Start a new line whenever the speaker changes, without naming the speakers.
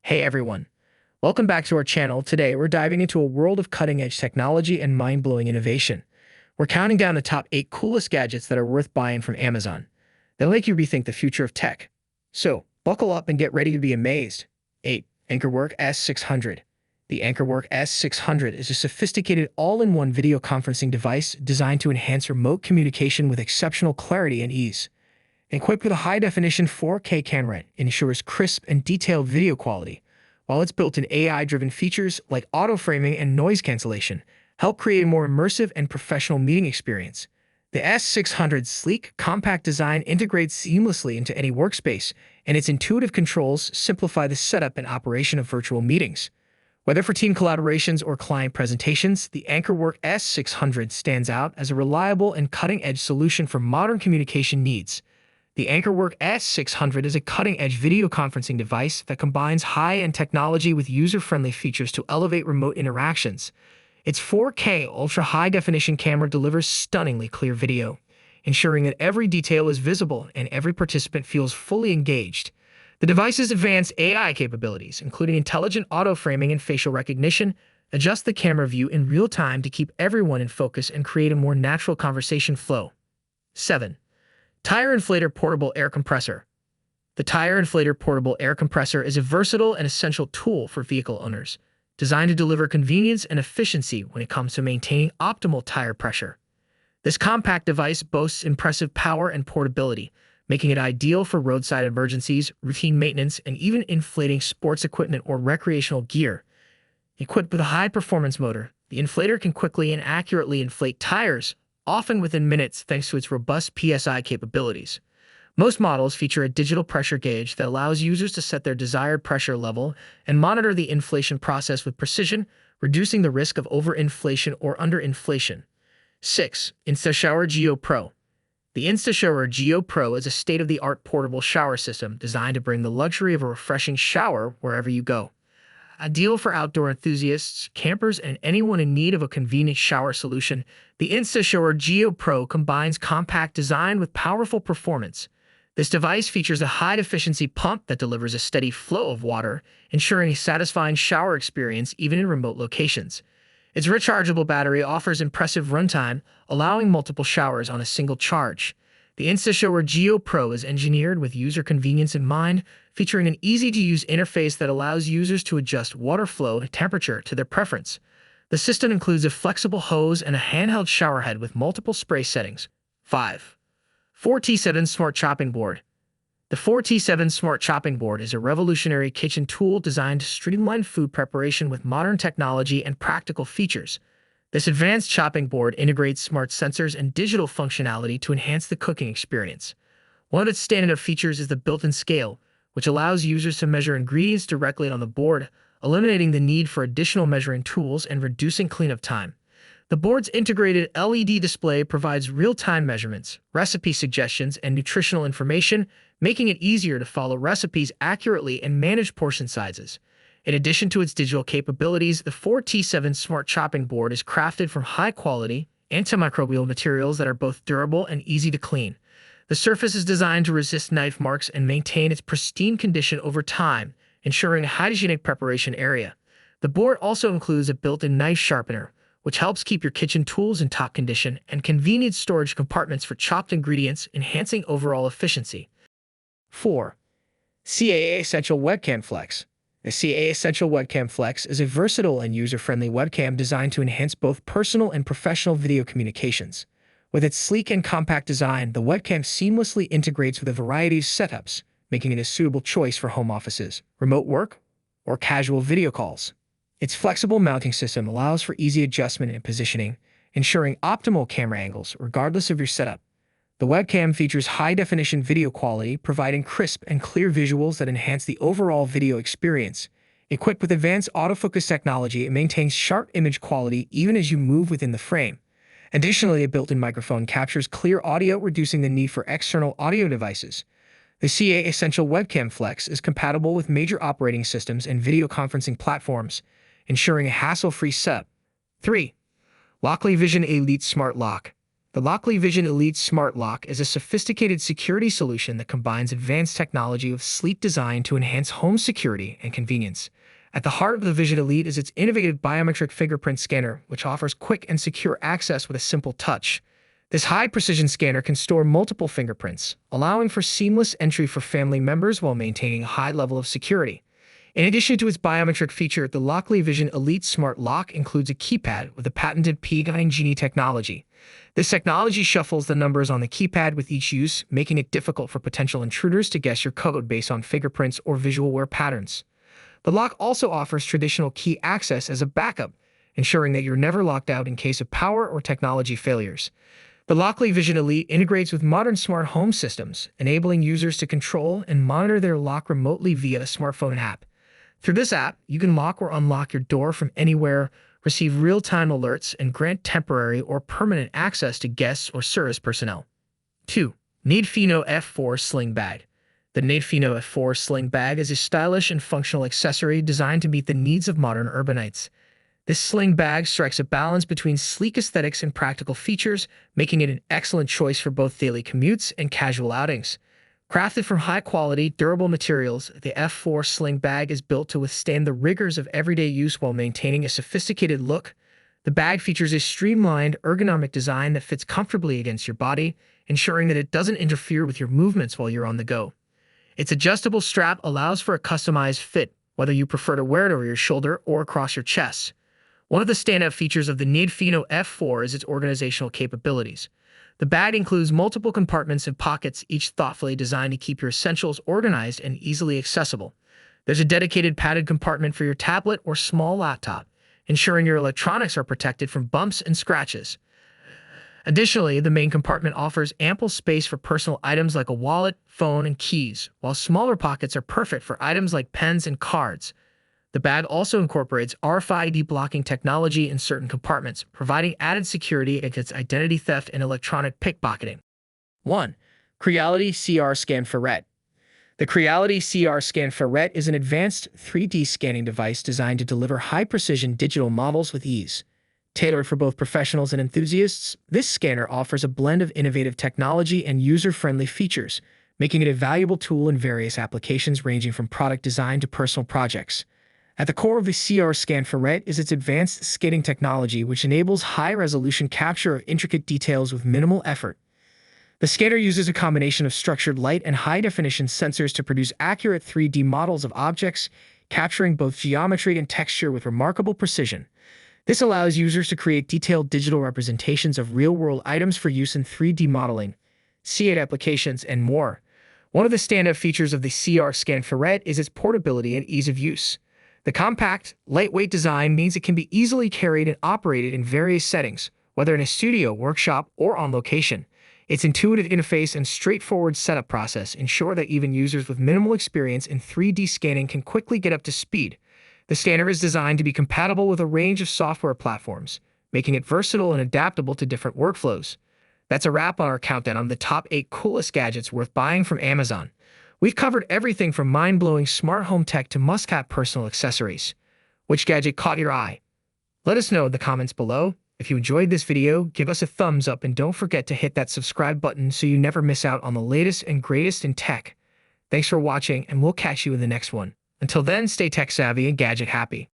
Hey everyone, welcome back to our channel. Today we're diving into a world of cutting-edge technology and mind-blowing innovation. We're counting down the top 8 coolest gadgets that are worth buying from Amazon. They'll make you rethink the future of tech. So, buckle up and get ready to be amazed. 8. Workor S600. The Workor S600 is a sophisticated all-in-one video conferencing device designed to enhance remote communication with exceptional clarity and ease. Equipped with a high-definition 4K camera, it ensures crisp and detailed video quality, while its built-in AI-driven features like auto-framing and noise cancellation help create a more immersive and professional meeting experience. The S600's sleek, compact design integrates seamlessly into any workspace, and its intuitive controls simplify the setup and operation of virtual meetings. Whether for team collaborations or client presentations, the Workor S600 stands out as a reliable and cutting-edge solution for modern communication needs. The Workor S600 is a cutting-edge video conferencing device that combines high-end technology with user-friendly features to elevate remote interactions. Its 4K ultra-high-definition camera delivers stunningly clear video, ensuring that every detail is visible and every participant feels fully engaged. The device's advanced AI capabilities, including intelligent auto-framing and facial recognition, adjust the camera view in real time to keep everyone in focus and create a more natural conversation flow. 7. Tire Inflator Portable Air Compressor. The Tire Inflator Portable Air Compressor is a versatile and essential tool for vehicle owners, designed to deliver convenience and efficiency when it comes to maintaining optimal tire pressure. This compact device boasts impressive power and portability, making it ideal for roadside emergencies, routine maintenance, and even inflating sports equipment or recreational gear. Equipped with a high-performance motor, the inflator can quickly and accurately inflate tires, often within minutes thanks to its robust PSI capabilities. Most models feature a digital pressure gauge that allows users to set their desired pressure level and monitor the inflation process with precision, reducing the risk of overinflation or underinflation. 6. Insta Shower Geo Pro. The Insta Shower Geo Pro is a state-of-the-art portable shower system designed to bring the luxury of a refreshing shower wherever you go. Ideal for outdoor enthusiasts, campers, and anyone in need of a convenient shower solution, the Insta Shower Geo Pro combines compact design with powerful performance. This device features a high-efficiency pump that delivers a steady flow of water, ensuring a satisfying shower experience even in remote locations. Its rechargeable battery offers impressive runtime, allowing multiple showers on a single charge. The Insta Shower Geo Pro is engineered with user convenience in mind, featuring an easy-to-use interface that allows users to adjust water flow and temperature to their preference. The system includes a flexible hose and a handheld shower head with multiple spray settings. 5. Foret Smart Chopping Board. The Foret Smart Chopping Board is a revolutionary kitchen tool designed to streamline food preparation with modern technology and practical features. This advanced chopping board integrates smart sensors and digital functionality to enhance the cooking experience. One of its standout features is the built-in scale, which allows users to measure ingredients directly on the board, eliminating the need for additional measuring tools and reducing cleanup time. The board's integrated LED display provides real-time measurements, recipe suggestions, and nutritional information, making it easier to follow recipes accurately and manage portion sizes. In addition to its digital capabilities, the Foret Smart Chopping Board is crafted from high-quality, antimicrobial materials that are both durable and easy to clean. The surface is designed to resist knife marks and maintain its pristine condition over time, ensuring a hygienic preparation area. The board also includes a built-in knife sharpener, which helps keep your kitchen tools in top condition, and convenient storage compartments for chopped ingredients, enhancing overall efficiency. 4. CAA Essential Webcam Flex. The CAA Essential Webcam Flex is a versatile and user-friendly webcam designed to enhance both personal and professional video communications. With its sleek and compact design, the webcam seamlessly integrates with a variety of setups, making it a suitable choice for home offices, remote work, or casual video calls. Its flexible mounting system allows for easy adjustment and positioning, ensuring optimal camera angles regardless of your setup. The webcam features high-definition video quality, providing crisp and clear visuals that enhance the overall video experience. Equipped with advanced autofocus technology, it maintains sharp image quality even as you move within the frame. Additionally, a built-in microphone captures clear audio, reducing the need for external audio devices. The CAA Essential Webcam Flex is compatible with major operating systems and video conferencing platforms, ensuring a hassle-free setup. 3. Lockley Vision Elite Smart Lock. The Lockley Vision Elite Smart Lock is a sophisticated security solution that combines advanced technology with sleek design to enhance home security and convenience. At the heart of the Vision Elite is its innovative biometric fingerprint scanner, which offers quick and secure access with a simple touch. This high-precision scanner can store multiple fingerprints, allowing for seamless entry for family members while maintaining a high level of security. In addition to its biometric feature, the Lockley Vision Elite Smart Lock includes a keypad with the patented P9 Genie technology. This technology shuffles the numbers on the keypad with each use, making it difficult for potential intruders to guess your code based on fingerprints or visual wear patterns. The lock also offers traditional key access as a backup, ensuring that you're never locked out in case of power or technology failures. The Lockley Vision Elite integrates with modern smart home systems, enabling users to control and monitor their lock remotely via a smartphone app. Through this app, you can lock or unlock your door from anywhere, receive real-time alerts, and grant temporary or permanent access to guests or service personnel. 2. NFO F4 Sling Bag. The NFO F4 Sling Bag is a stylish and functional accessory designed to meet the needs of modern urbanites. This sling bag strikes a balance between sleek aesthetics and practical features, making it an excellent choice for both daily commutes and casual outings. Crafted from high-quality, durable materials, the F4 Sling Bag is built to withstand the rigors of everyday use while maintaining a sophisticated look. The bag features a streamlined, ergonomic design that fits comfortably against your body, ensuring that it doesn't interfere with your movements while you're on the go. Its adjustable strap allows for a customized fit, whether you prefer to wear it over your shoulder or across your chest. One of the standout features of the NFO F4 is its organizational capabilities. The bag includes multiple compartments and pockets, each thoughtfully designed to keep your essentials organized and easily accessible. There's a dedicated padded compartment for your tablet or small laptop, ensuring your electronics are protected from bumps and scratches. Additionally, the main compartment offers ample space for personal items like a wallet, phone, and keys, while smaller pockets are perfect for items like pens and cards. The bag also incorporates RFID blocking technology in certain compartments, providing added security against identity theft and electronic pickpocketing. 1. Creality CR Scan Foret. The Creality CR Scan Foret is an advanced 3D scanning device designed to deliver high-precision digital models with ease. Tailored for both professionals and enthusiasts, this scanner offers a blend of innovative technology and user-friendly features, making it a valuable tool in various applications ranging from product design to personal projects. At the core of the CR Scan Foret is its advanced scanning technology, which enables high-resolution capture of intricate details with minimal effort. The scanner uses a combination of structured light and high-definition sensors to produce accurate 3D models of objects, capturing both geometry and texture with remarkable precision. This allows users to create detailed digital representations of real-world items for use in 3D modeling, CAD applications, and more. One of the standout features of the CR Scan Foret is its portability and ease of use. The compact, lightweight design means it can be easily carried and operated in various settings, whether in a studio, workshop, or on location. Its intuitive interface and straightforward setup process ensure that even users with minimal experience in 3D scanning can quickly get up to speed. The scanner is designed to be compatible with a range of software platforms, making it versatile and adaptable to different workflows. That's a wrap on our countdown on the top 8 coolest gadgets worth buying from Amazon. We've covered everything from mind-blowing smart home tech to must-have personal accessories. Which gadget caught your eye? Let us know in the comments below. If you enjoyed this video, give us a thumbs up and don't forget to hit that subscribe button so you never miss out on the latest and greatest in tech. Thanks for watching, and we'll catch you in the next one. Until then, stay tech-savvy and gadget-happy.